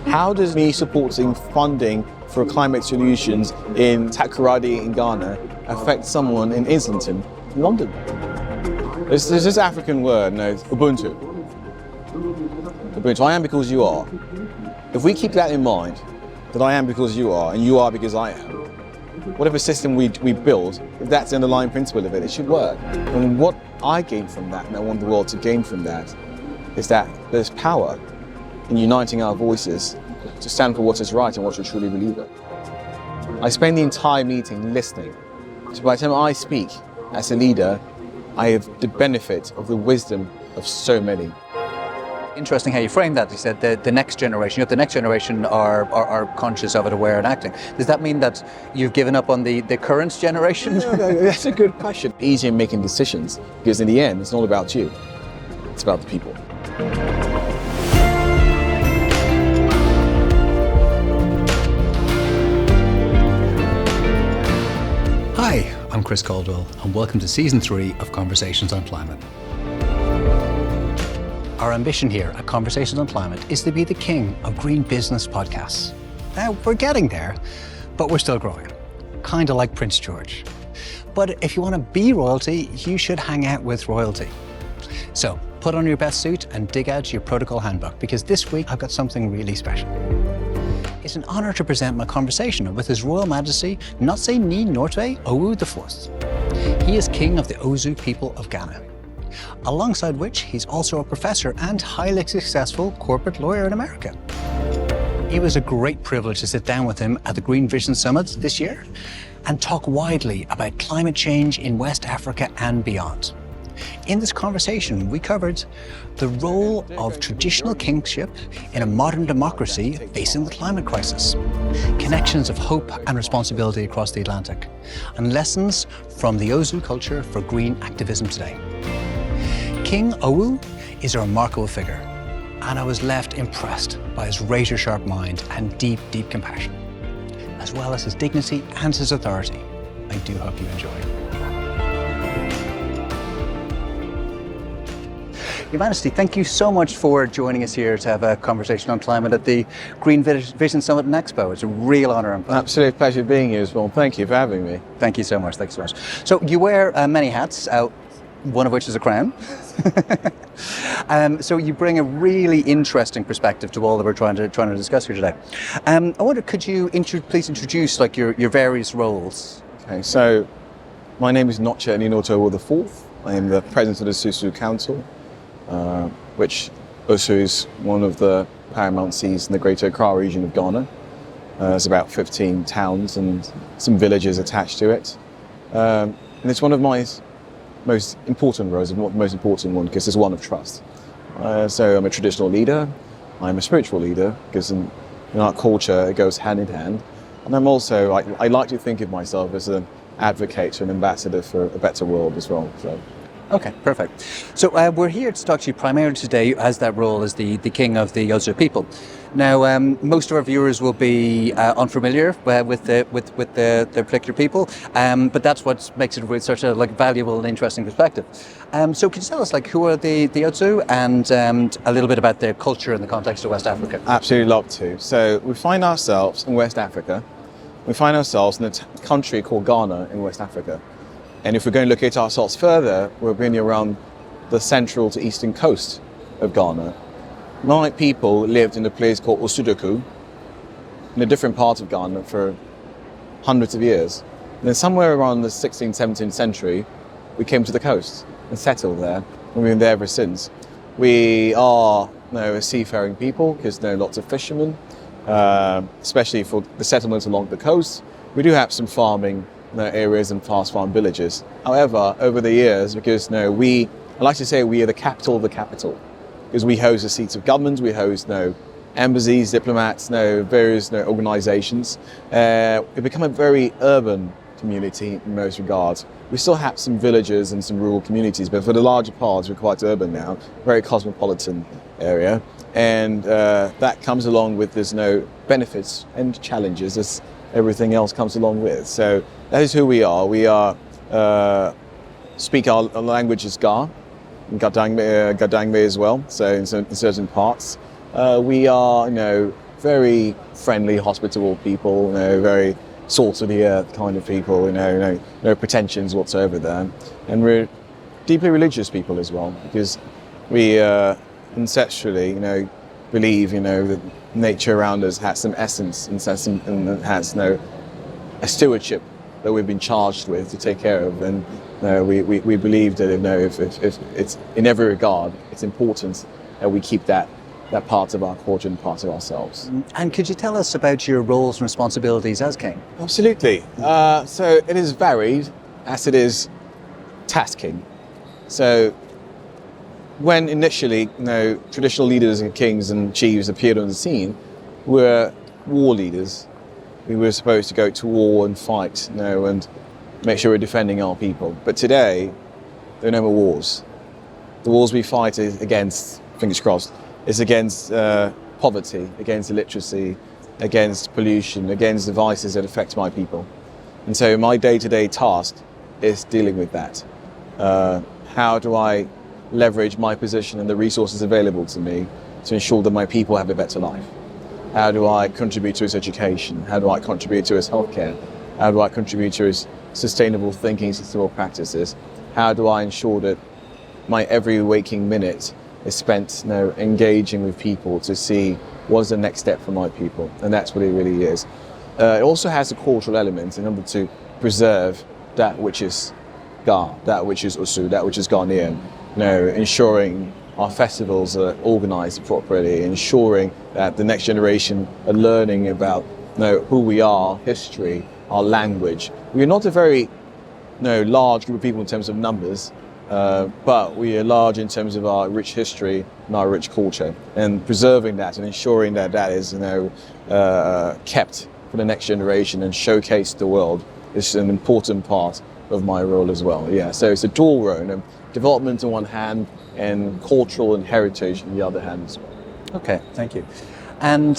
How does me supporting funding for climate solutions in Takoradi in Ghana affect someone in Islington, London? There's this African word, Ubuntu. Ubuntu, I am because you are. If we keep that in mind, that I am because you are, and you are because I am, whatever system we build, if that's the underlying principle of it, it should work. And what I gain from that, and I want the world to gain from that, is that there's power in uniting our voices to stand for what is right and what we truly believe in. I spend the entire meeting listening. So by the time I speak as a leader, I have the benefit of the wisdom of so many. Interesting how you frame that. You said the next generation. The next generation are conscious of it, aware and acting. Does that mean that you've given up on the current generation? No, that's a good question. Easier making decisions, because in the end, it's not about you. It's about the people. Hi, I'm Chris Caldwell, and welcome to Season 3 of Conversations on Climate. Our ambition here at Conversations on Climate is to be the king of green business podcasts. Now, we're getting there, but we're still growing, kind of like Prince George. But if you want to be royalty, you should hang out with royalty. So, put on your best suit and dig out your protocol handbook, because this week I've got something really special. It's an honour to present my conversation with His Royal Majesty NOTSE Ni NORTEY OWUO IV. He is King of the Osu People of Ghana, alongside which he's also a professor and highly successful corporate lawyer in America. It was a great privilege to sit down with him at the Green Vision Summit this year and talk widely about climate change in West Africa and beyond. In this conversation, we covered the role of traditional kingship in a modern democracy facing the climate crisis, connections of hope and responsibility across the Atlantic, and lessons from the Osu culture for green activism today. King OWUO is a remarkable figure, and I was left impressed by his razor-sharp mind and deep, deep compassion, as well as his dignity and his authority. I do hope you enjoy. Your Majesty, thank you so much for joining us here to have a conversation on climate at the Green Vision Summit Expo. It's a real honour and pleasure. Absolute pleasure being here as well. Thank you for having me. Thank you so much. Thanks so much. So you wear many hats, one of which is a crown. So you bring a really interesting perspective to all that we're trying to discuss here today. I wonder, could you please introduce your various roles? Okay, so my name is NOTSE Ni NORTEY OWUO IV. I am the president of the Susu Council, which Osu is one of the paramount seas in the Greater Accra region of Ghana. There's about 15 towns and some villages attached to it. And it's one of my most important roles, and not the most important one, because it's one of trust. So I'm a traditional leader, I'm a spiritual leader, because in our culture it goes hand in hand. And I'm also, I like to think of myself as an advocate and ambassador for a better world as well. So. Okay, perfect. So we're here to talk to you primarily today as that role as the king of the Osu people. Now, most of our viewers will be unfamiliar with the particular people, but that's what makes it with such a valuable and interesting perspective. So could you tell us who are the Osu and a little bit about their culture in the context of West Africa? Absolutely love to. So we find ourselves in West Africa. We find ourselves in a country called Ghana in West Africa. And if we're going to look at ourselves further, we're being around the central to eastern coast of Ghana. My people lived in a place called Osudoku, in a different part of Ghana for hundreds of years. And then somewhere around the 16th, 17th century, we came to the coast and settled there. And we've been there ever since. We are a seafaring people, because there are lots of fishermen, especially for the settlements along the coast. We do have some farming areas and fast farm villages. However, over the years, because I like to say we are the capital of the capital, because we host the seats of government, we host embassies, diplomats, various organizations. We've become a very urban community in most regards. We still have some villages and some rural communities, but for the larger parts, we're quite urban now, very cosmopolitan area. And that comes along with there's benefits and challenges as everything else comes along with. So that is who we are. We speak our language is Ga, Gadangme as well, so in certain parts. We are, very friendly, hospitable people, very salt of the earth kind of people, no pretensions whatsoever there. And we're deeply religious people as well, because we ancestrally, believe, that nature around us has some essence and has a stewardship that we've been charged with to take care of. And we believe that if it's in every regard, it's important that we keep that part of our culture and part of ourselves. And could you tell us about your roles and responsibilities as king? Absolutely. So it is varied as it is tasking. So when initially, traditional leaders and kings and chiefs appeared on the scene, we were war leaders. We were supposed to go to war and fight, and make sure we're defending our people. But today, there are no more wars. The wars we fight is against, fingers crossed, is against poverty, against illiteracy, against pollution, against the vices that affect my people. And so my day-to-day task is dealing with that. How do I leverage my position and the resources available to me to ensure that my people have a better life? How do I contribute to his education? How do I contribute to his healthcare? How do I contribute to his sustainable thinking, sustainable practices? How do I ensure that my every waking minute is spent engaging with people to see what's the next step for my people? And that's what it really is. It also has a cultural element in order to preserve that which is Ga, that which is Osu, that which is Ghanaian. Ensuring our festivals are organised properly, ensuring that the next generation are learning about who we are, history, our language. We are not a very large group of people in terms of numbers, but we are large in terms of our rich history and our rich culture. And preserving that and ensuring that that is kept for the next generation and showcased to the world is an important part of my role as well. Yeah, so it's a dual role, development on one hand and cultural and heritage on the other hand as well. Okay, thank you. And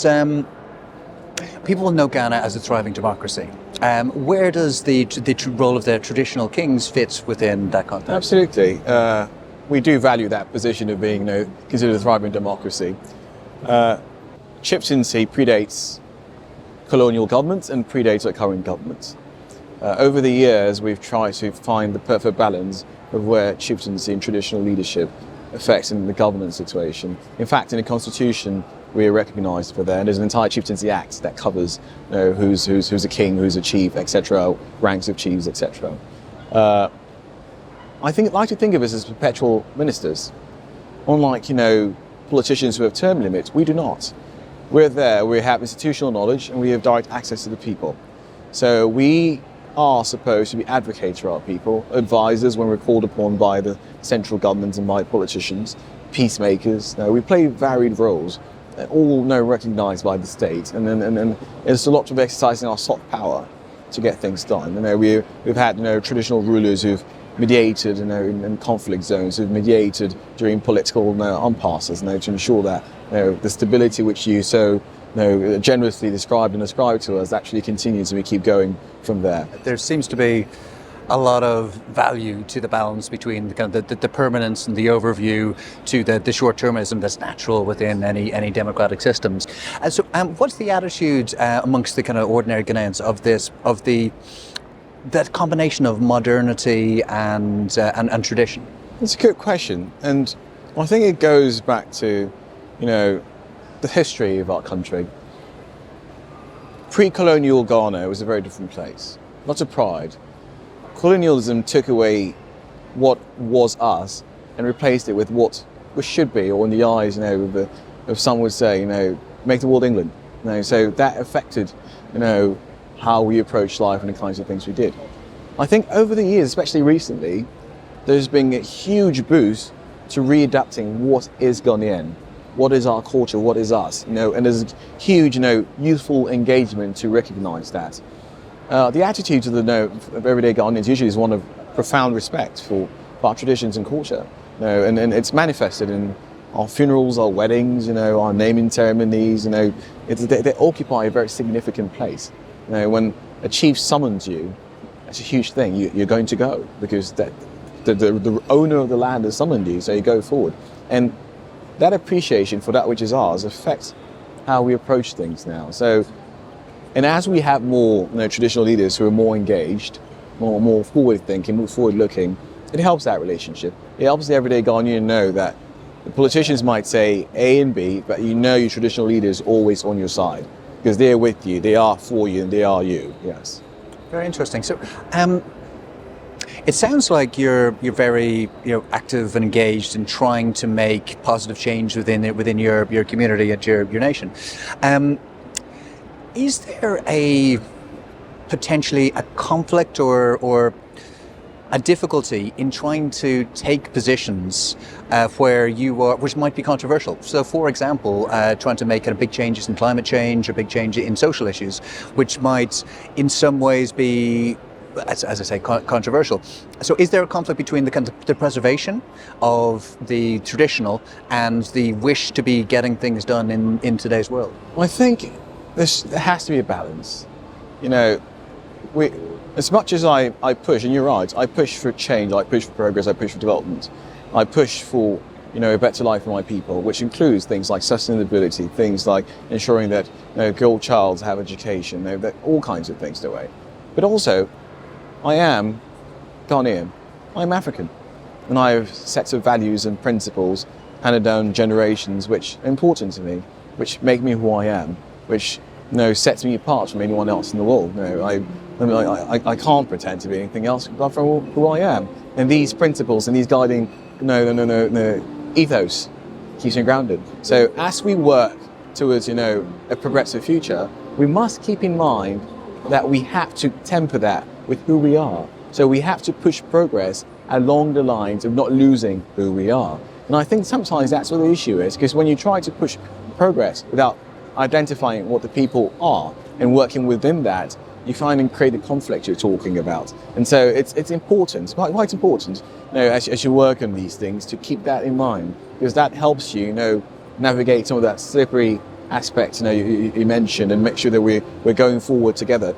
people know Ghana as a thriving democracy. Where does the role of the traditional kings fit within that context? Absolutely. We do value that position of being considered a thriving democracy. Chieftaincy predates colonial governments and predates our current governments. Over the years, we've tried to find the perfect balance of where chieftaincy and traditional leadership affects in the governance situation. In fact, in the Constitution, we are recognised for that, and there's an entire Chieftaincy Act that covers who's a king, who's a chief, etc., ranks of chiefs, etc. I like to think of us as perpetual ministers. Unlike politicians who have term limits, we do not. We're there, we have institutional knowledge, and we have direct access to the people. So we are supposed to be advocates for our people, advisors when we're called upon by the central government and by politicians, peacemakers. We play varied roles, all recognised by the state, and it's a lot of exercising our soft power to get things done. We've had traditional rulers who've mediated in conflict zones, who've mediated during political impasses to ensure that the stability which you so generously described and ascribed to us actually continues, and we keep going from there. There seems to be a lot of value to the balance between the permanence and the overview to the short-termism that's natural within any democratic systems. So what's the attitude amongst the kind of ordinary Ghanaians of that combination of modernity and tradition? It's a good question, and I think it goes back to the history of our country. Pre-colonial Ghana was a very different place. Lots of pride. Colonialism took away what was us and replaced it with what we should be, or in the eyes, of some would say, make the world England. So that affected, how we approach life and the kinds of things we did. I think over the years, especially recently, there's been a huge boost to readapting what is Ghanaian, what is our culture, what is us, and there's a huge, youthful engagement to recognise that. The attitude of everyday Ghanaians usually is one of profound respect for our traditions and culture, and it's manifested in our funerals, our weddings, our naming ceremonies. They occupy a very significant place. When a chief summons you, that's a huge thing. You're going to go because the owner of the land has summoned you, so you go forward. And that appreciation for that which is ours affects how we approach things now. So, and as we have more traditional leaders who are more engaged, more forward-thinking, more forward-looking, it helps that relationship. It helps the everyday Ghanaian know that the politicians might say A and B, but your traditional leaders always on your side because they're with you, they are for you, and they are you. Yes. Very interesting. So, it sounds like you're very active and engaged in trying to make positive change within your community and your nation. Is there potentially a conflict or a difficulty in trying to take positions where you are, which might be controversial? So, for example, trying to make big changes in climate change or big change in social issues, which might in some ways be, as I say, controversial. So is there a conflict between the preservation of the traditional and the wish to be getting things done in today's world? Well, I think there has to be a balance. As much as I push, and you're right, I push for change, I push for progress, I push for development, I push for a better life for my people, which includes things like sustainability, things like ensuring that girl childs have education, that all kinds of things the way. But also, I am Ghanaian, I'm African, and I have sets of values and principles handed down generations which are important to me, which make me who I am, which sets me apart from anyone else in the world. I can't pretend to be anything else but from who I am. And these principles and these guiding ethos keeps me grounded. So as we work towards a progressive future, we must keep in mind that we have to temper that with who we are. So we have to push progress along the lines of not losing who we are. And I think sometimes that's what the issue is, because when you try to push progress without identifying what the people are and working within that, you find and create the conflict you're talking about. And so it's important, quite important, as you work on these things, to keep that in mind, because that helps you, navigate some of that slippery aspect you mentioned, and make sure that we're going forward together.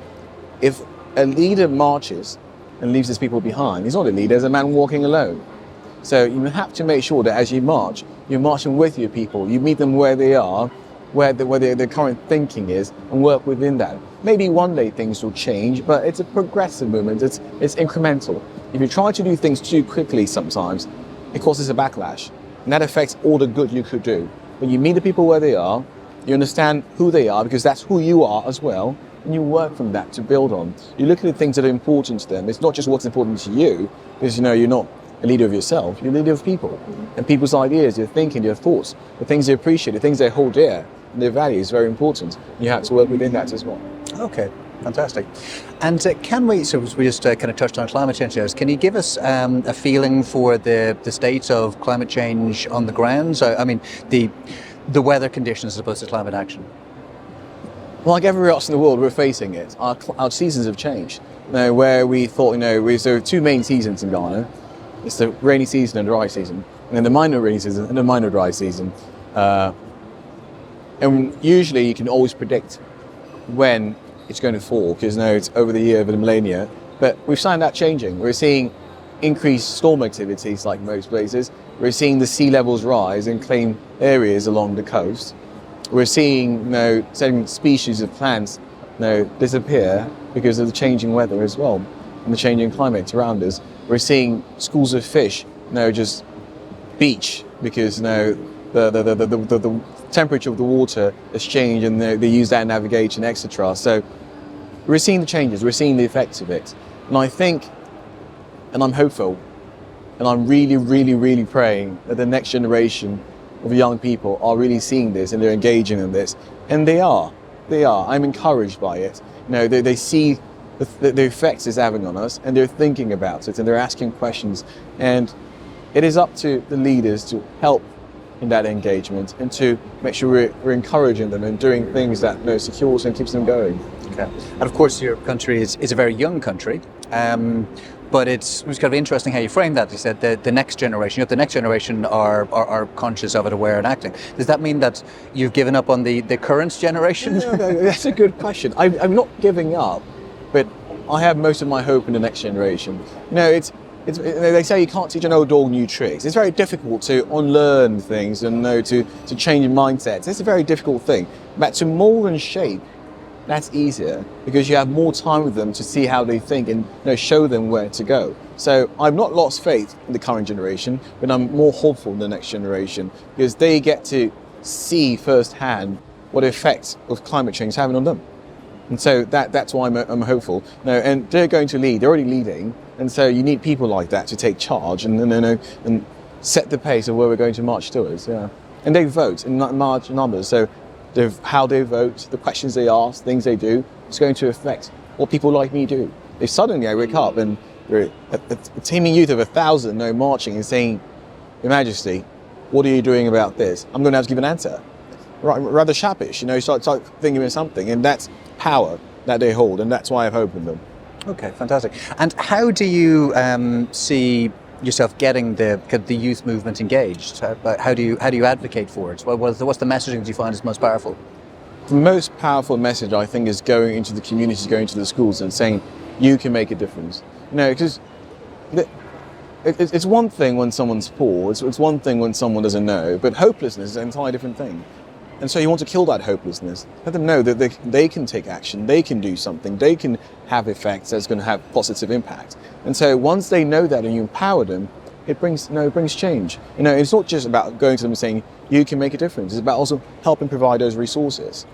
If a leader marches and leaves his people behind, he's not a leader, he's a man walking alone. So you have to make sure that as you march, you're marching with your people, you meet them where they are, where their current thinking is, and work within that. Maybe one day things will change, but it's a progressive movement, it's incremental. If you try to do things too quickly sometimes, it causes a backlash, and that affects all the good you could do. When you meet the people where they are, you understand who they are, because that's who you are as well, and you work from that to build on. You look at the things that are important to them. It's not just what's important to you, because you're not a leader of yourself, you're a leader of people. And people's ideas, their thinking, their thoughts, the things they appreciate, the things they hold dear, and their values is very important. You have to work within that as well. Okay, fantastic. And so we just kind of touched on climate change there. Can you give us a feeling for the state of climate change on the ground? So, I mean, the weather conditions as opposed to climate action. Well, like everywhere else in the world, we're facing it. Our seasons have changed. Where we thought, there are two main seasons in Ghana. It's the rainy season and dry season, and then the minor rainy season and the minor dry season. And usually you can always predict when it's going to fall, because it's over the year, over the millennia. But we've seen that changing. We're seeing increased storm activities like most places. We're seeing the sea levels rise in claim areas along the coast. We're seeing certain species of plants disappear because of the changing weather as well, and the changing climate around us. We're seeing schools of fish just beach because the temperature of the water has changed, and they use that in navigation, etc. So we're seeing the changes, we're seeing the effects of it. And I think, and I'm hopeful, and I'm really, really, really praying that the next generation of young people are really seeing this and they're engaging in this. And they are. I'm encouraged by it. They see the effects it's having on us, and they're thinking about it, and they're asking questions. And it is up to the leaders to help in that engagement and to make sure we're encouraging them and doing things that secures and keeps them going. Okay. And of course, your country is a very young country, but it was kind of interesting how you framed that. You said the next generation, the next generation are conscious of it, aware, and acting. Does that mean that you've given up on the current generation? No, that's a good question. I'm not giving up, but I have most of my hope in the next generation. they say you can't teach an old dog new tricks. It's very difficult to unlearn things and to change mindsets. It's a very difficult thing. But to mold and shape, that's easier because you have more time with them to see how they think and show them where to go. So I've not lost faith in the current generation, but I'm more hopeful in the next generation because they get to see firsthand what effects of climate change is having on them. And so that's why I'm hopeful. And they're going to lead. They're already leading. And so you need people like that to take charge and set the pace of where we're going to march towards. Yeah. And they vote in large numbers. So how they vote, the questions they ask, things they do, it's going to affect what people like me do. If suddenly I wake up and a teeming youth of 1,000 marching and saying, Your Majesty, what are you doing about this? I'm going to have to give an answer. Rather sharpish, start thinking of something, and that's power that they hold, and that's why I've hope in them. Okay, fantastic. And how do you see yourself getting the youth movement engaged? How do you advocate for it? What's the messaging that you find is most powerful? The most powerful message, I think, is going into the communities, going to the schools, and saying you can make a difference. Because it's one thing when someone's poor, it's one thing when someone doesn't know, but hopelessness is an entirely different thing. And so you want to kill that hopelessness. Let them know that they can take action, they can do something, they can have effects that's going to have positive impact. And so once they know that and you empower them, it brings change. It's not just about going to them and saying you can make a difference. It's about also helping provide those resources.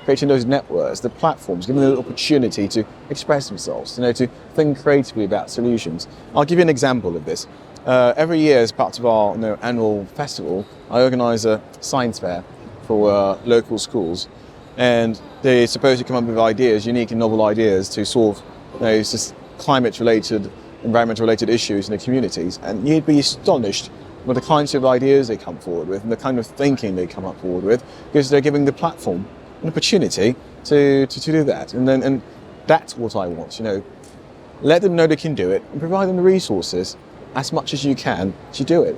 Creating those networks, the platforms, giving them the opportunity to express themselves. To think creatively about solutions. I'll give you an example of this. Every year, as part of our annual festival, I organise a science fair for local schools, and they're supposed to come up with ideas, unique and novel ideas, to solve climate-related, environmental-related issues in the communities. And you'd be astonished with the kinds of ideas they come forward with and the kind of thinking they come up forward with, because they're giving the platform an opportunity to do that. And that's what I want. Let them know they can do it and provide them the resources as much as you can to do it.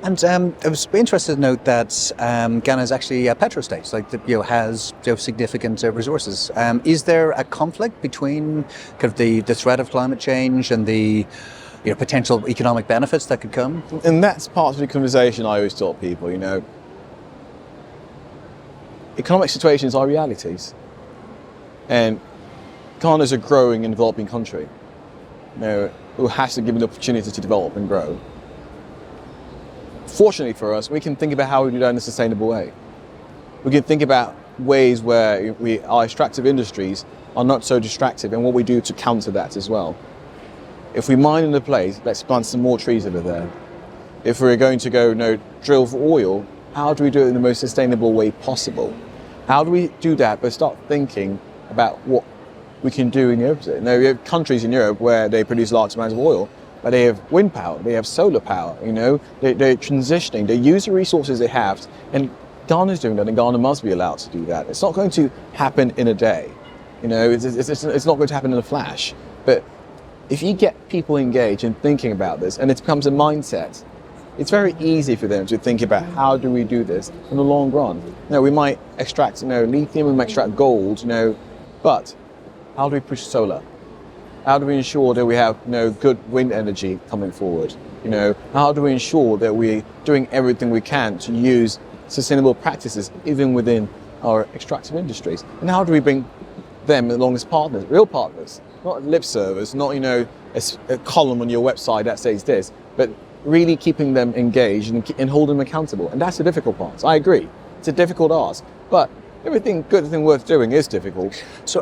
And I was interested to note that Ghana is actually a petrostate, has significant resources. Is there a conflict between the threat of climate change and the potential economic benefits that could come? And that's part of the conversation I always tell people. Economic situations are realities, and Ghana is a growing and developing country. Who has to give an opportunity to develop and grow. Fortunately for us, we can think about how we do that in a sustainable way. We can think about ways where our extractive industries are not so distractive and what we do to counter that as well. If we mine in a place, let's plant some more trees over there. If we're going to go drill for oil, how do we do it in the most sustainable way possible? How do we do that but start thinking about what we can do in the opposite? We have countries in Europe where they produce large amounts of oil, but they have wind power, they have solar power, they're transitioning, they use the resources they have, and Ghana's doing that, and Ghana must be allowed to do that. It's not going to happen in a day, it's not going to happen in a flash, but if you get people engaged and thinking about this, and it becomes a mindset, it's very easy for them to think about how do we do this in the long run. We might extract lithium, we might extract gold, but how do we push solar? How do we ensure that we have good wind energy coming forward? How do we ensure that we're doing everything we can to use sustainable practices even within our extractive industries? And how do we bring them along as partners, real partners, not lip service, not a column on your website that says this, but really keeping them engaged and holding them accountable? And that's the difficult part. I agree, it's a difficult ask, but everything good thing worth doing is difficult. So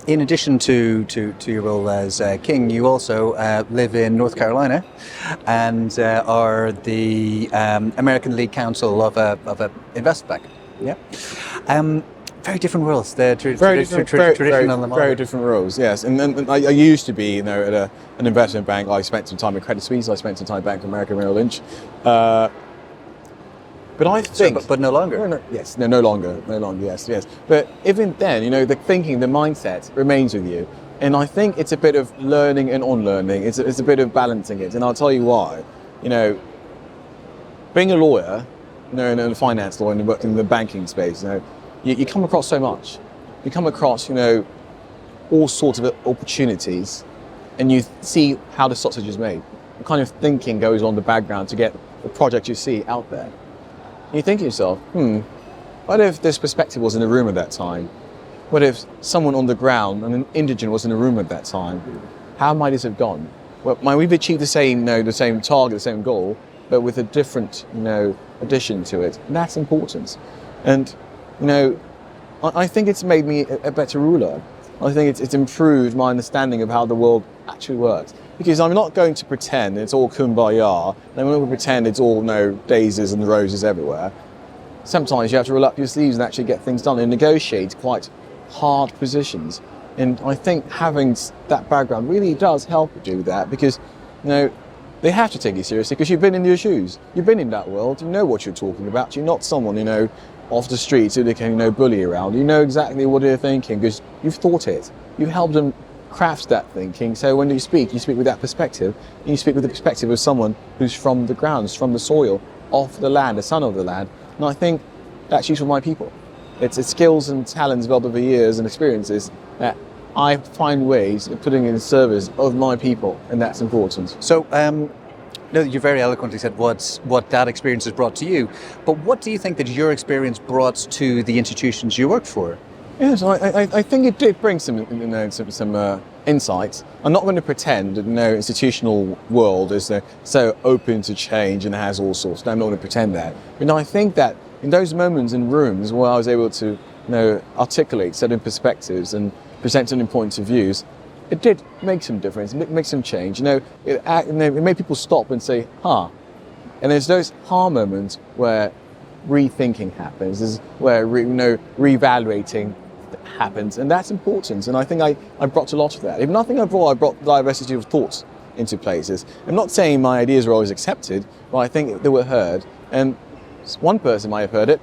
in addition to your role as king, you also live in North Carolina and are the American lead counsel of a investment bank. Yeah. Very different roles. They're very different roles, yes. And I used to be at an investment bank. I spent some time at Credit Suisse, I spent some time at Bank of America Merrill Lynch. But I think... But no longer? No longer, yes. But even then, the thinking, the mindset remains with you. And I think it's a bit of learning and unlearning. It's a bit of balancing it. And I'll tell you why. Being a lawyer, and a finance lawyer and working in the banking space, you come across so much. You come across, all sorts of opportunities, and you see how the sausage is made. kind of thinking goes on in the background to get the project you see out there. And you think to yourself, what if this perspective was in the room at that time? What if someone on the ground, an indigenous, was in the room at that time? How might this have gone? Well, might we've achieved the same target, the same goal, but with a different, addition to it? And that's important. And, I think it's made me a better ruler. I think it's improved my understanding of how the world actually works. Because I'm not going to pretend it's all kumbaya, and I'm not going to pretend it's all daisies and roses everywhere. Sometimes you have to roll up your sleeves and actually get things done and negotiate quite hard positions. And I think having that background really does help you do that, because they have to take you seriously because you've been in your shoes. You've been in that world. You know what you're talking about. You're not someone off the streets who they can bully around. You know exactly what they're thinking because you've thought it. You've helped them craft that thinking. So when you speak with that perspective, and you speak with the perspective of someone who's from the grounds, from the soil, of the land, the son of the land. And I think that's useful for my people. It's skills and talents developed over years and experiences that I find ways of putting in service of my people, and that's important. So, you very eloquently said what that experience has brought to you, but what do you think that your experience brought to the institutions you worked for? Yes, I think it did bring some insights. I'm not going to pretend that institutional world is so open to change and has all sorts. No, I'm not going to pretend that. But I think that in those moments in rooms where I was able to articulate certain perspectives and present certain points of views, it did make some difference, make some change. It made people stop and say, huh. And there's those moments where rethinking happens, is where reevaluating happens, and that's important. And I think I brought a lot of that. If nothing I brought diversity of thoughts into places. I'm not saying my ideas were always accepted, but I think they were heard. And one person might have heard it,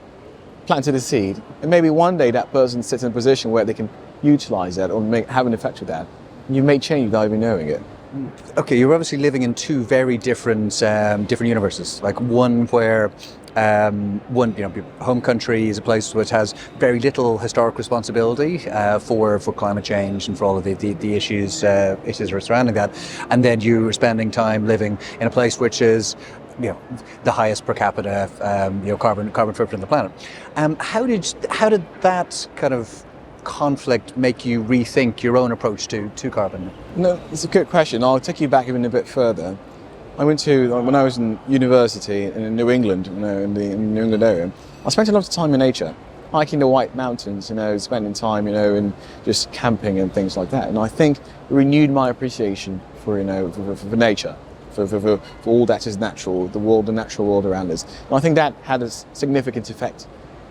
planted a seed, and maybe one day that person sits in a position where they can utilize that or have an effect with that. And you've made change without even knowing it. Okay, you're obviously living in two very different universes. Like one where home country is a place which has very little historic responsibility for climate change and for all of the issues surrounding that, and then you're spending time living in a place which is the highest per capita carbon footprint on the planet. How did that kind of conflict make you rethink your own approach to carbon? No, it's a good question. I'll take you back even a bit further. When I was in university in New England, in the New England area, I spent a lot of time in nature, hiking the White Mountains, spending time, and just camping and things like that. And I think it renewed my appreciation for nature, for all that is natural, the natural world around us. And I think that had a significant effect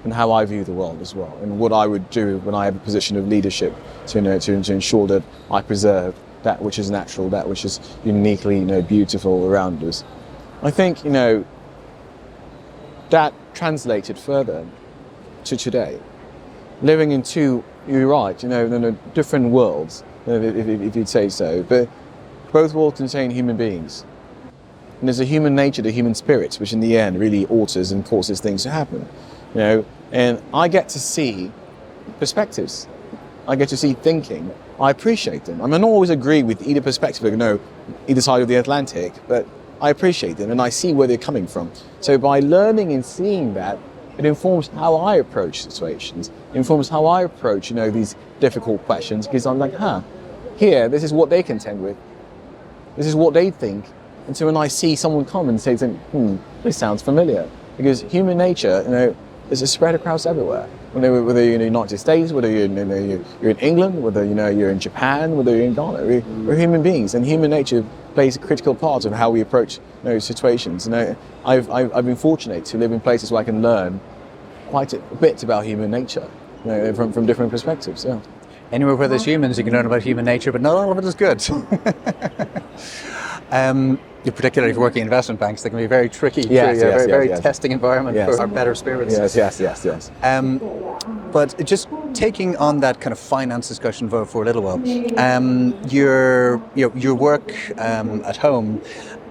on how I view the world as well, and what I would do when I have a position of leadership to ensure that I preserve that which is natural, that which is uniquely beautiful around us. I think that translated further to today, living in two, you're right, different worlds, if you'd say so, but both worlds contain human beings. And there's a human nature, the human spirit, which in the end really alters and causes things to happen. And I get to see perspectives. I get to see thinking. I appreciate them. I may not always agree with either perspective, either side of the Atlantic, but I appreciate them and I see where they're coming from. So by learning and seeing that, it informs how I approach situations, informs how I approach, these difficult questions, because I'm like, here, this is what they contend with. This is what they think. And so when I see someone come and say, this sounds familiar, because human nature, is spread across everywhere. Whether you're in the United States, whether you're in England, whether you're in Japan, whether you're in Ghana, we're human beings, and human nature plays a critical part of how we approach situations. I've been fortunate to live in places where I can learn quite a bit about human nature, from different perspectives. Yeah. Anywhere where there's humans, you can learn about human nature, but not all of it is good. Particularly if you're working in investment banks, they can be very tricky, very testing environment for our better spirits. Yes. But just taking on that kind of finance discussion for a little while, your work at home,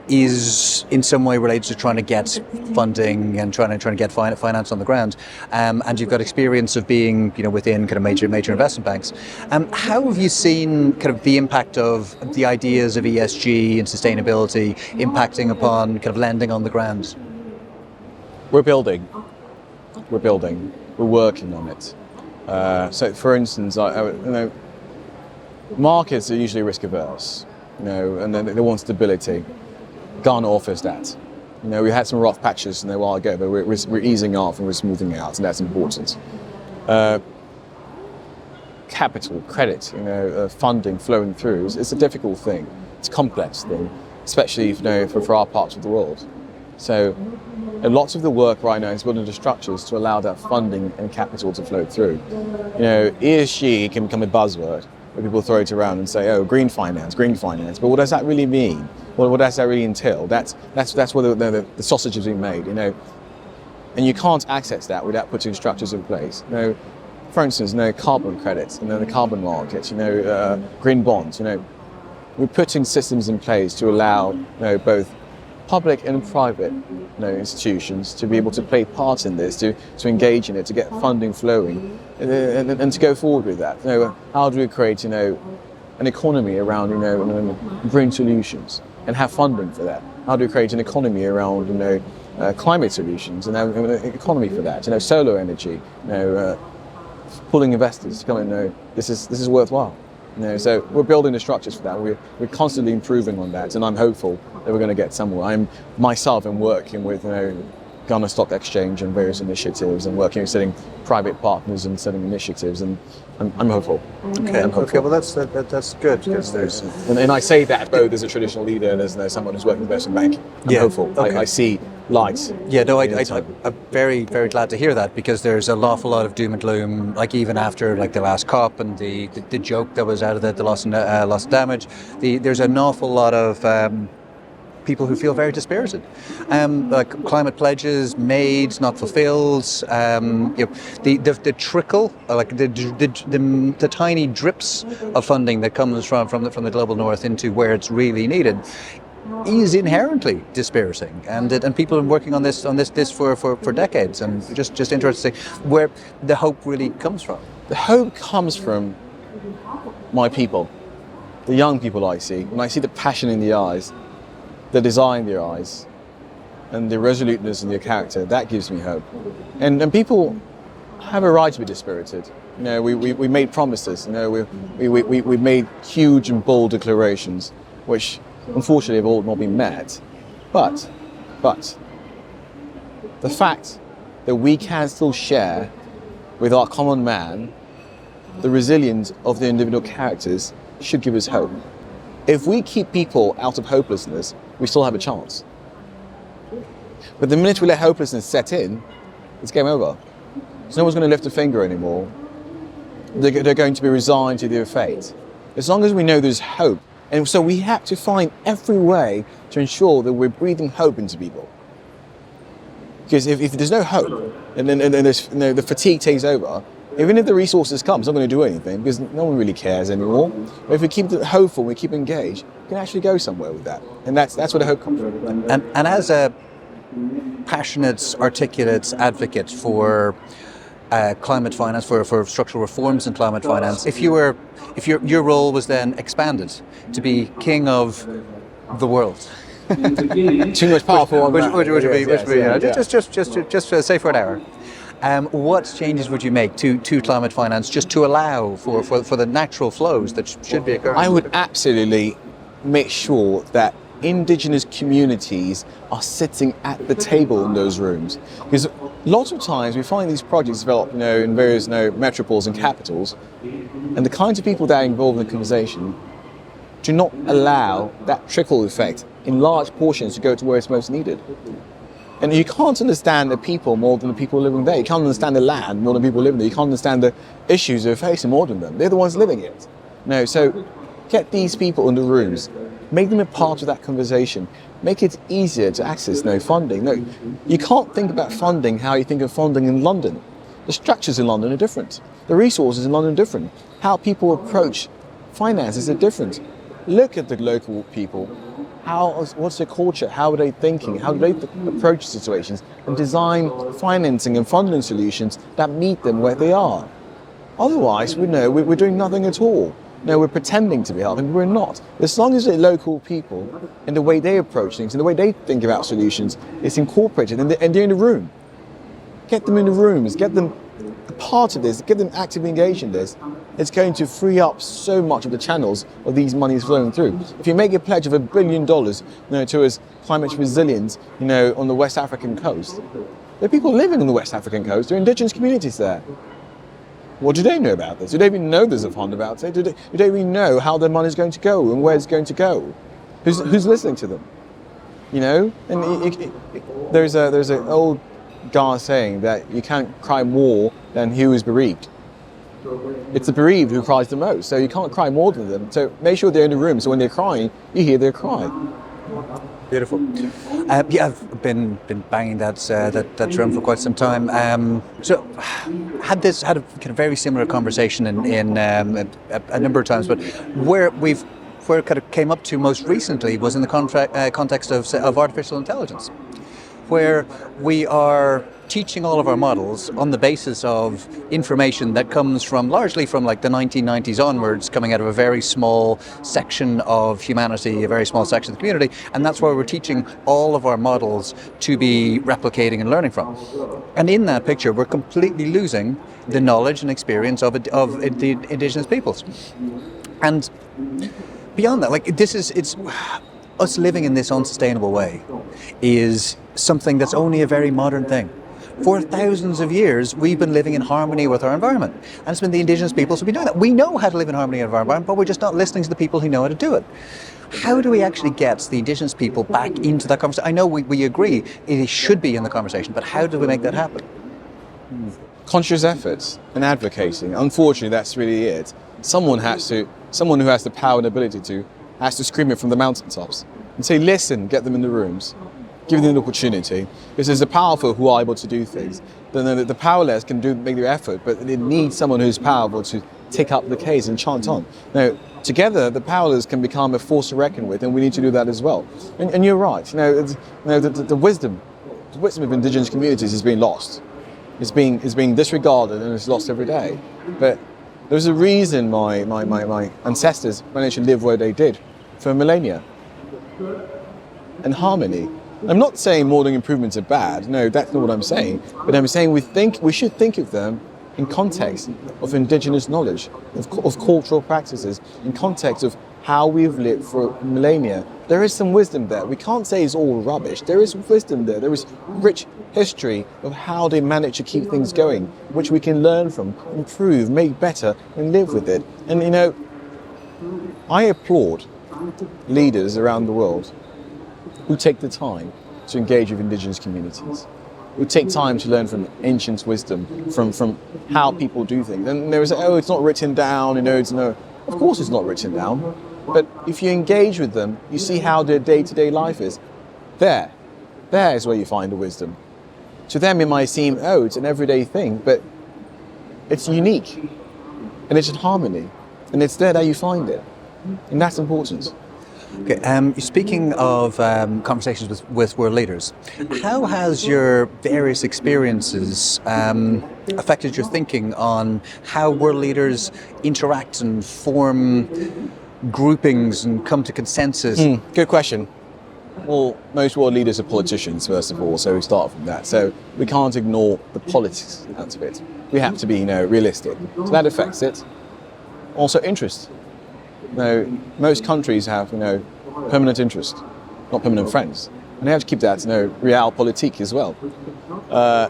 is in some way related to trying to get funding and trying to get finance on the ground, and you've got experience of being, within kind of major investment banks. How have you seen kind of the impact of the ideas of ESG and sustainability impacting upon kind of lending on the ground? We're building. We're working on it. So, for instance, markets are usually risk averse, and they want stability. Ghana offers that. We had some rough patches a while ago, but we're easing off and we're smoothing it out, and that's important. Capital, credit, funding flowing through is a difficult thing. It's a complex thing, especially for our parts of the world. So, lots of the work right now is building the structures to allow that funding and capital to flow through. ESG can become a buzzword where people throw it around and say, "Oh, green finance," but what does that really mean? What does that really entail? That's where the sausage is being made, and you can't access that without putting structures in place. For instance, carbon credits, the carbon markets, green bonds. We're putting systems in place to allow both public and private institutions to be able to play part in this, to engage in it, to get funding flowing, and to go forward with that. How do we create an economy around green solutions and have funding for that? How do we create an economy around climate solutions and have an economy for that? Solar energy, pulling investors to come and this is worthwhile. So we're building the structures for that. We're constantly improving on that, and I'm hopeful that we're going to get somewhere. I'm working with Ghana Stock Exchange and various initiatives, and working with setting private partners and setting initiatives, and I'm hopeful. Okay. I'm hopeful. Okay. Well, that's good, because there's. And I say that both as a traditional leader and as someone who's working in the investment bank. I'm hopeful. Okay. I see light. Yeah, no, I'm very, very glad to hear that, because there's an awful lot of doom and gloom, like even after the last COP and the joke that was out of the loss and damage. There's an awful lot of people who feel very dispirited. Like climate pledges made, not fulfilled. The trickle, like the tiny drips of funding that comes from the global north into where it's really needed, is inherently dispiriting, and people have been working on this for decades, and just interesting where the hope really comes from. The hope comes from my people, the young people I see. When I see the passion in the eyes, the desire in their eyes, and the resoluteness in their character, that gives me hope. And people have a right to be dispirited. We made promises. We made huge and bold declarations, which unfortunately have all not been met. But the fact that we can still share with our common man the resilience of the individual characters should give us hope. If we keep people out of hopelessness, we still have a chance. But the minute we let hopelessness set in, it's game over. So no one's going to lift a finger anymore. They're going to be resigned to their fate. As long as we know there's hope, and so we have to find every way to ensure that we're breathing hope into people. Because if there's no hope, and then there's, the fatigue takes over, even if the resources come, it's not going to do anything, because no one really cares anymore. But if we keep hopeful, we keep engaged, we can actually go somewhere with that. And that's where the hope comes from. And as a passionate, articulate advocate for climate finance, for structural reforms in climate finance, if your role was then expanded to be king of the world, too much powerful. Just say for an hour. What changes would you make to climate finance just to allow for the natural flows that should be occurring? I would absolutely make sure that indigenous communities are sitting at the table in those rooms, because lots of times we find these projects develop in various metropoles and capitals, and the kinds of people that are involved in the conversation do not allow that trickle effect in large portions to go to where it's most needed. And you can't understand the people more than the people living there. You can't understand the land more than people living there. You can't understand the issues they're facing more than them. They're the ones living it. So get these people in the rooms, make them a part of that conversation, make it easier to access funding. No, you can't think about funding how you think of funding in London. The structures in London are different. The resources in London are different. How people approach finances are different. Look at the local people. what's their culture? How are they thinking? How do they approach situations and design financing and funding solutions that meet them where they are? Otherwise, we're doing nothing at all. No, we're pretending to be helping, but we're not. As long as the local people and the way they approach things and the way they think about solutions is incorporated and they're in the room. Get them in the rooms, get them a part of this, get them actively engaged in this. It's going to free up so much of the channels of these monies flowing through. If you make a pledge of $1 billion, towards climate resilience, on the West African coast, there are people living on the West African coast. There are indigenous communities there. What do they know about this? Do they even know there's a fund about it? Do they even know how their money is going to go and where it's going to go? Who's listening to them? And there's an old guy saying that you can't cry more than he who is bereaved. It's the bereaved who cries the most, so you can't cry more than them. So make sure they're in the room, so when they're crying, you hear their cry. Beautiful. I've been banging that drum for quite some time. So had a kind of very similar conversation in a number of times, but where it kind of came up to most recently was in the context of artificial intelligence, where we are teaching all of our models on the basis of information that comes largely from like the 1990s onwards, coming out of a very small section of humanity, a very small section of the community, and that's where we're teaching all of our models to be replicating and learning from. And in that picture, we're completely losing the knowledge and experience of the indigenous peoples. And beyond that, it's us living in this unsustainable way is something that's only a very modern thing. For thousands of years, we've been living in harmony with our environment. And it's been the indigenous peoples who've been doing that. We know how to live in harmony with our environment, but we're just not listening to the people who know how to do it. How do we actually get the indigenous people back into that conversation? I know we agree it should be in the conversation, but how do we make that happen? Conscious efforts and advocating. Unfortunately, that's really it. Someone who has the power and ability to, has to scream it from the mountaintops and say, listen, get them in the rooms. Give them an opportunity, because there's the powerful who are able to do things. The powerless can make their effort, but it needs someone who's powerful to take up the case and chant on. Now, together, the powerless can become a force to reckon with, and we need to do that as well. And you're right. The wisdom of indigenous communities is being lost. It's being disregarded, and it's lost every day. But there's a reason my ancestors managed to live where they did for millennia. And harmony. I'm not saying modern improvements are bad. No, that's not what I'm saying. But I'm saying we should think of them in context of indigenous knowledge, of cultural practices, in context of how we've lived for millennia. There is some wisdom there. We can't say it's all rubbish. There is wisdom there. There is rich history of how they manage to keep things going, which we can learn from, improve, make better, and live with it. And I applaud leaders around the world who take the time to engage with indigenous communities, who take time to learn from ancient wisdom, from how people do things. And there is, it's not written down, of course it's not written down, but if you engage with them, you see how their day-to-day life is. There is where you find the wisdom. To them it might seem, it's an everyday thing, but it's unique, and it's in harmony, and it's there that you find it, and that's important. Okay, speaking of conversations with world leaders, how has your various experiences affected your thinking on how world leaders interact and form groupings and come to consensus? Good question. Well, most world leaders are politicians, first of all, so we start from that. So we can't ignore the politics out of it. We have to be, realistic. So that affects it. Also, interest. Most countries have, permanent interest, not permanent friends. And they have to keep that, realpolitik as well. I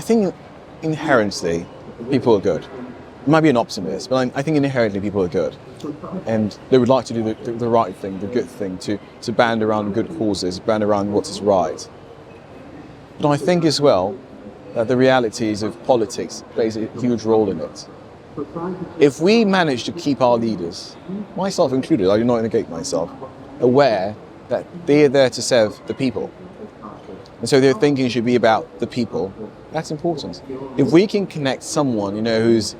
think inherently people are good. I might be an optimist, but I think inherently people are good. And they would like to do the right thing, the good thing, to band around good causes, band around what is right. But I think as well that the realities of politics plays a huge role in it. If we manage to keep our leaders, myself included, I do not negate myself, aware that they are there to serve the people, and so their thinking should be about the people, that's important. If we can connect someone, who's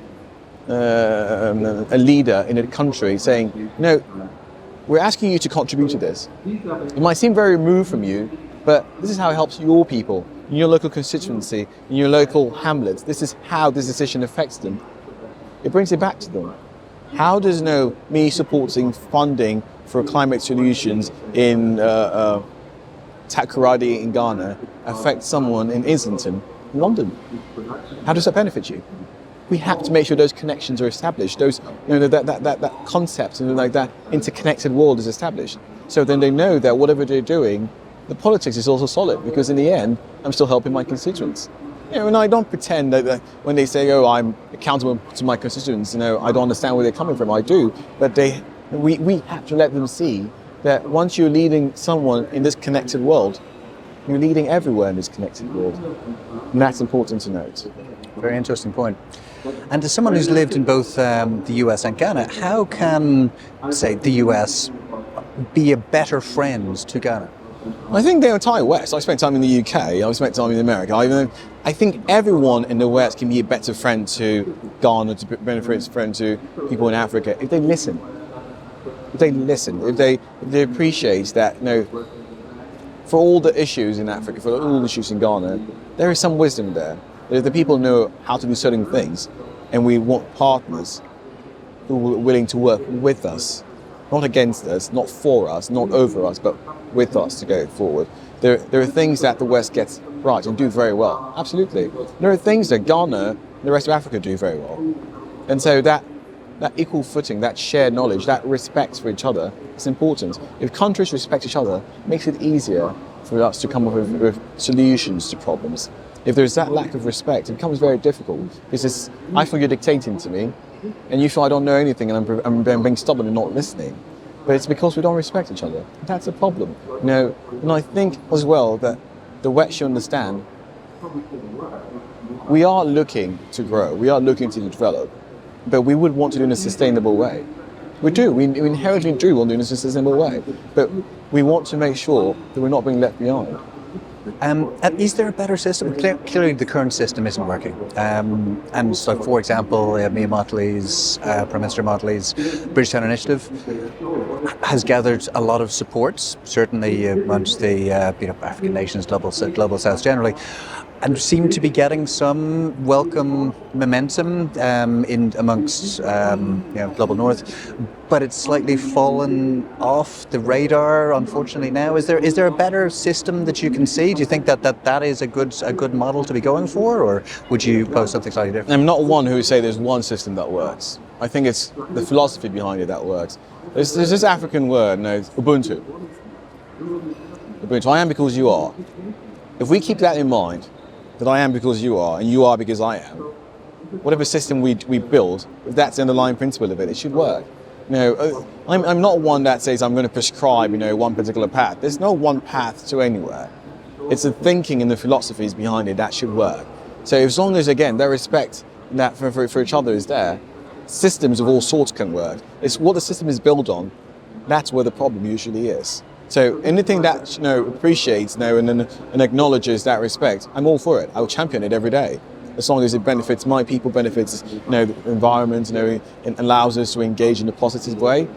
a leader in a country saying, we're asking you to contribute to this. It might seem very removed from you, but this is how it helps your people, in your local constituency, in your local hamlets. This is how this decision affects them. It brings it back to them. How does me supporting funding for climate solutions in Takoradi in Ghana affect someone in Islington, London? How does that benefit you? We have to make sure those connections are established. Those, that concept and like that interconnected world is established. So then they know that whatever they're doing, the politics is also solid, because in the end, I'm still helping my constituents. And I don't pretend that when they say, "Oh, I'm accountable to my constituents," I don't understand where they're coming from. I do, but we have to let them see that once you're leading someone in this connected world, you're leading everywhere in this connected world, and that's important to note. Very interesting point. And as someone who's lived in both the US and Ghana, how can, say, the US be a better friend to Ghana? I think the entire West. I spent time in the UK, I spent time in America. I think everyone in the West can be a better friend to Ghana, to benefit a friend to people in Africa, if they listen. If they appreciate that, for all the issues in Africa, for all the issues in Ghana, there is some wisdom there. The people know how to do certain things, and we want partners who are willing to work with us, not against us, not for us, not over us, but with us to go forward. There are things that the West gets right and do very well, absolutely. There are things that Ghana and the rest of Africa do very well. And so that equal footing, that shared knowledge, that respect for each other is important. If countries respect each other, it makes it easier for us to come up with solutions to problems. If there's that lack of respect, it becomes very difficult, because I feel you're dictating to me, and you feel I don't know anything, and I'm being stubborn and not listening. But it's because we don't respect each other. That's a problem. And I think as well that the West should understand we are looking to grow, we are looking to develop, but we would want to do it in a sustainable way. We do. We inherently do want to do it in a sustainable way, but we want to make sure that we're not being left behind. Is there a better system? Clearly, the current system isn't working. And so, for example, Mia Mottley's, Prime Minister Mottley's Bridgetown Initiative has gathered a lot of support, certainly amongst the African nations, global South generally, and seem to be getting some welcome momentum amongst global North. But it's slightly fallen off the radar, unfortunately. Now, is there a better system that you can see? Do you think that is a good model to be going for, or would you pose something slightly different? I'm not one who would say there's one system that works. I think it's the philosophy behind it that works. There's this African word, Ubuntu. Ubuntu. I am because you are. If we keep that in mind, that I am because you are, and you are because I am, whatever system we build, if that's the underlying principle of it, it should work. I'm not one that says I'm going to prescribe, one particular path. There's no one path to anywhere. It's the thinking and the philosophies behind it that should work. So as long as, again, their respect that for each other is there, systems of all sorts can work. It's what the system is built on. That's where the problem usually is. So anything that appreciates and acknowledges that respect, I'm all for it. I will champion it every day, as long as it benefits my people, benefits the environment, and allows us to engage in a positive way.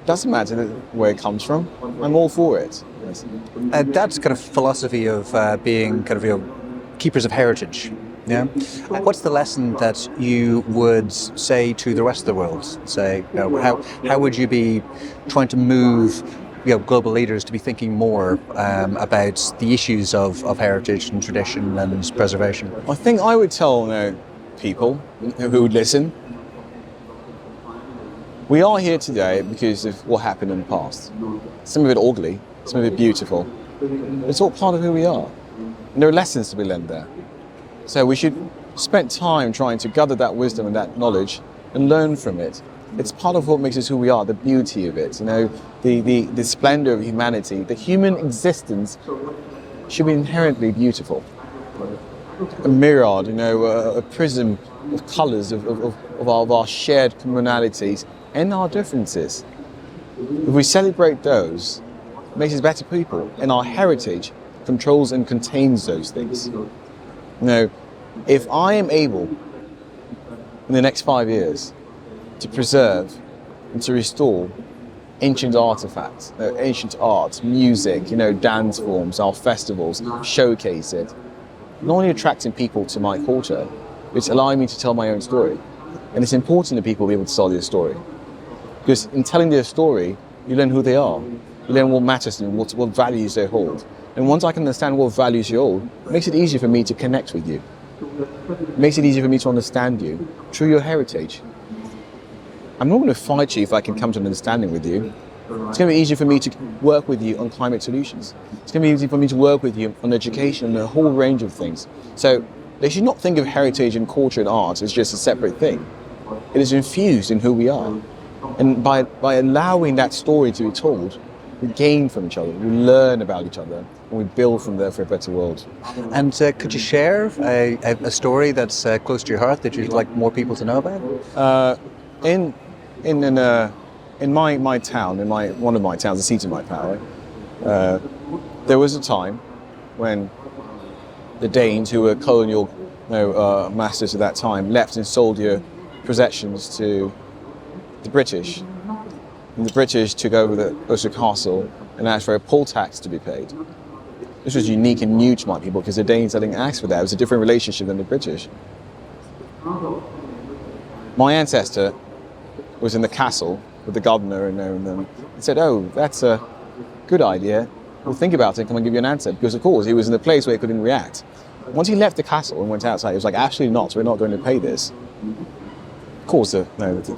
Doesn't matter where it comes from. I'm all for it. Yes. That's kind of philosophy of being kind of keepers of heritage. Yeah. What's the lesson that you would say to the rest of the world? Say, how would you be trying to move global leaders to be thinking more about the issues of heritage and tradition and preservation? I think I would tell people who would listen, we are here today because of what happened in the past. Some of it ugly, some of it beautiful. It's all part of who we are. And there are lessons to be learned there. So we should spend time trying to gather that wisdom and that knowledge and learn from it. It's part of what makes us who we are, the beauty of it, the splendor of humanity. The human existence should be inherently beautiful. A mirrored, a prism of colors of our shared commonalities and our differences. If we celebrate those, it makes us better people, and our heritage controls and contains those things. If I am able, in the next 5 years, to preserve and to restore ancient artifacts, ancient art, music, dance forms, our festivals, showcase it. Not only attracting people to my culture, it's allowing me to tell my own story. And it's important that people be able to tell their story. Because in telling their story, you learn who they are. You learn what matters to them, what values they hold. And once I can understand what values you hold, it makes it easier for me to connect with you. It makes it easier for me to understand you through your heritage. I'm not going to fight you if I can come to an understanding with you. It's going to be easier for me to work with you on climate solutions. It's going to be easy for me to work with you on education and a whole range of things. So they should not think of heritage and culture and art as just a separate thing. It is infused in who we are. And by allowing that story to be told, we gain from each other, we learn about each other, and we build from there for a better world. And could you share a story that's close to your heart that you'd like more people to know about? In my town, one of my towns, the seat of my power, there was a time when the Danes, who were colonial masters at that time, left and sold your possessions to the British. And the British took over the Osu Castle and asked for a poll tax to be paid. This was unique and new to my people because the Danes didn't ask for that. It was a different relationship than the British. My ancestor was in the castle with the governor and said, "Oh, that's a good idea. We'll think about it and come and give you an answer." Because of course he was in a place where he couldn't react. Once he left the castle and went outside, he was like, "Absolutely not. We're not going to pay this." Of course, the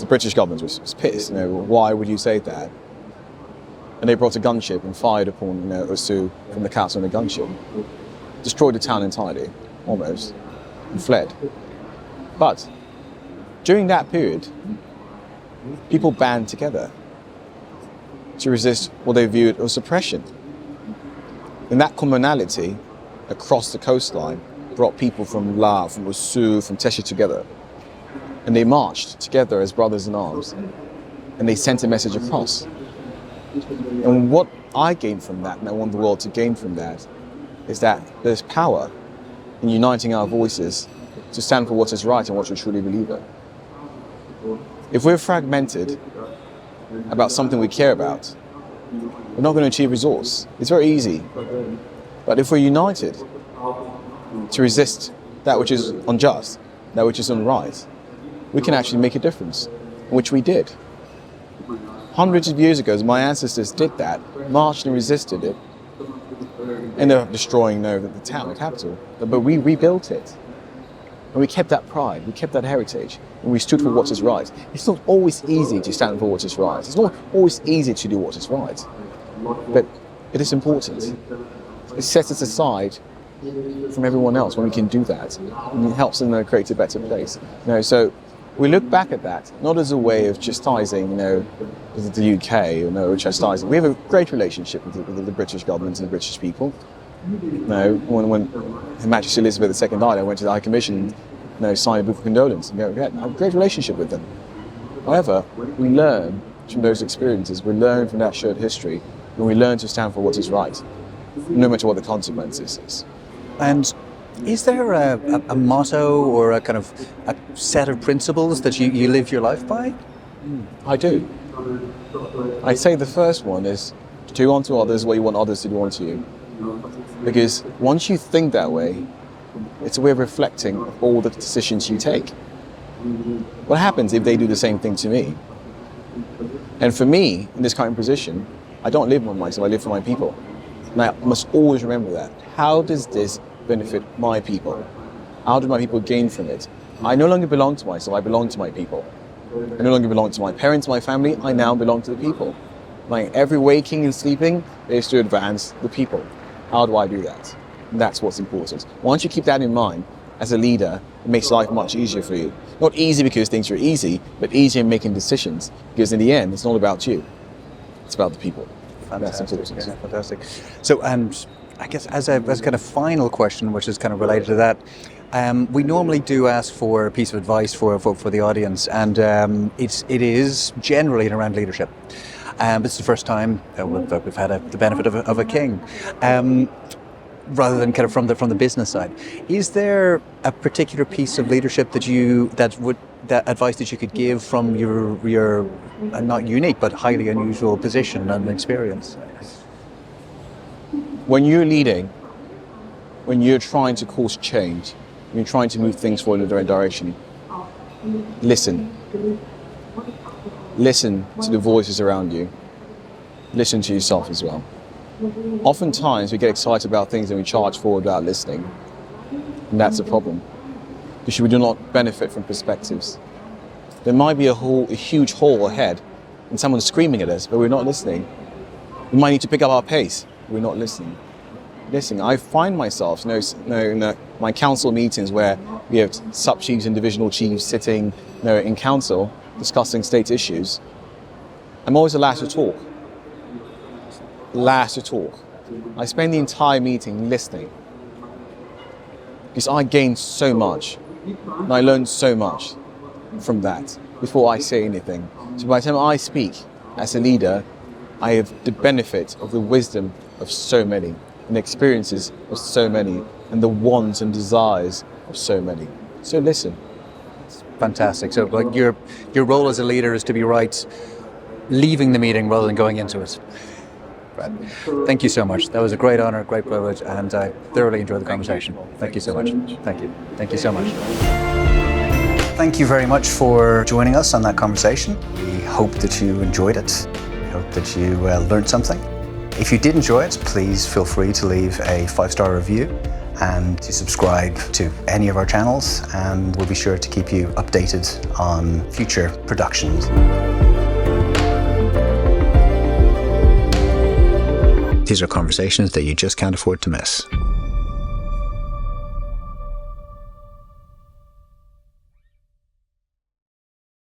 British government was pissed. Why would you say that? And they brought a gunship and fired upon Osu from the castle in a gunship, destroyed the town entirely, almost, and fled. But during that period, people band together to resist what they viewed as oppression. And that commonality across the coastline brought people from La, from Osu, from Teshe together. And they marched together as brothers in arms. And they sent a message across. And what I gained from that, and I want the world to gain from that, is that there's power in uniting our voices to stand for what is right and what we truly believe in. If we're fragmented about something we care about, we're not going to achieve results. It's very easy. But if we're united to resist that which is unjust, that which is unright, we can actually make a difference, which we did. Hundreds of years ago, my ancestors did that, marched and resisted it, ended up destroying the town, the capital. But we rebuilt it. And we kept that pride, we kept that heritage, and we stood for what is right. It's not always easy to stand for what is right. It's not always easy to do what is right. But it is important. It sets us aside from everyone else when we can do that. And it helps them create a better place. So we look back at that, not as a way of chastising, the UK, or chastising. We have a great relationship with the British government and the British people. When Her Majesty Elizabeth II died, I went to the High Commission, signed a book of condolence, and I have a great relationship with them. However, we learn from those experiences, we learn from that shared history, and we learn to stand for what is right, no matter what the consequences is. And is there a motto or a kind of a set of principles that you live your life by? I do. I'd say the first one is to do unto others what you want others to do unto you. Because once you think that way, it's a way of reflecting all the decisions you take. What happens if they do the same thing to me? And for me, in this current position, I don't live for myself, I live for my people. And I must always remember that. How does this benefit my people? How do my people gain from it? I no longer belong to myself, I belong to my people. I no longer belong to my parents, my family, I now belong to the people. Like every waking and sleeping is to advance the people. How do I do that? And that's what's important. Once you keep that in mind, as a leader, it makes life much easier for you. Not easy because things are easy, but easier in making decisions. Because in the end, it's not about you. It's about the people. Fantastic. That's important. Yeah, fantastic. So, I guess as a kind of final question, which is kind of related to that, we normally do ask for a piece of advice for the audience, and it is generally around leadership. It's the first time we've had the benefit of a king. rather than kind of from the business side. Is there a particular piece of leadership that advice that you could give from your not unique but highly unusual position and experience? When you're leading, when you're trying to cause change, when you're trying to move things forward in the right direction, listen. Listen to the voices around you. Listen to yourself as well. Oftentimes we get excited about things and we charge forward without listening. And that's a problem, because we do not benefit from perspectives. There might be a huge hole ahead and someone's screaming at us, but we're not listening. We might need to pick up our pace, but we're not listening. Listen, I find myself in my council meetings where we have sub-chiefs and divisional chiefs sitting in council discussing state issues. I'm always the last to talk. Last to talk. I spend the entire meeting listening, because I gained so much and I learned so much from that before I say anything. So by the time I speak as a leader, I have the benefit of the wisdom of so many, and the experiences of so many, and the wants and desires of so many. So listen. Fantastic. So like your role as a leader is to be right leaving the meeting rather than going into it. Right. Thank you so much. That was a great honor, great privilege, and I thoroughly enjoyed the conversation. Thank you so much. Thank you. Thank you so much. Thank you very much for joining us on that conversation. We hope that you enjoyed it. We hope that you learned something. If you did enjoy it, please feel free to leave a 5-star review and to subscribe to any of our channels, and we'll be sure to keep you updated on future productions. These are conversations that you just can't afford to miss.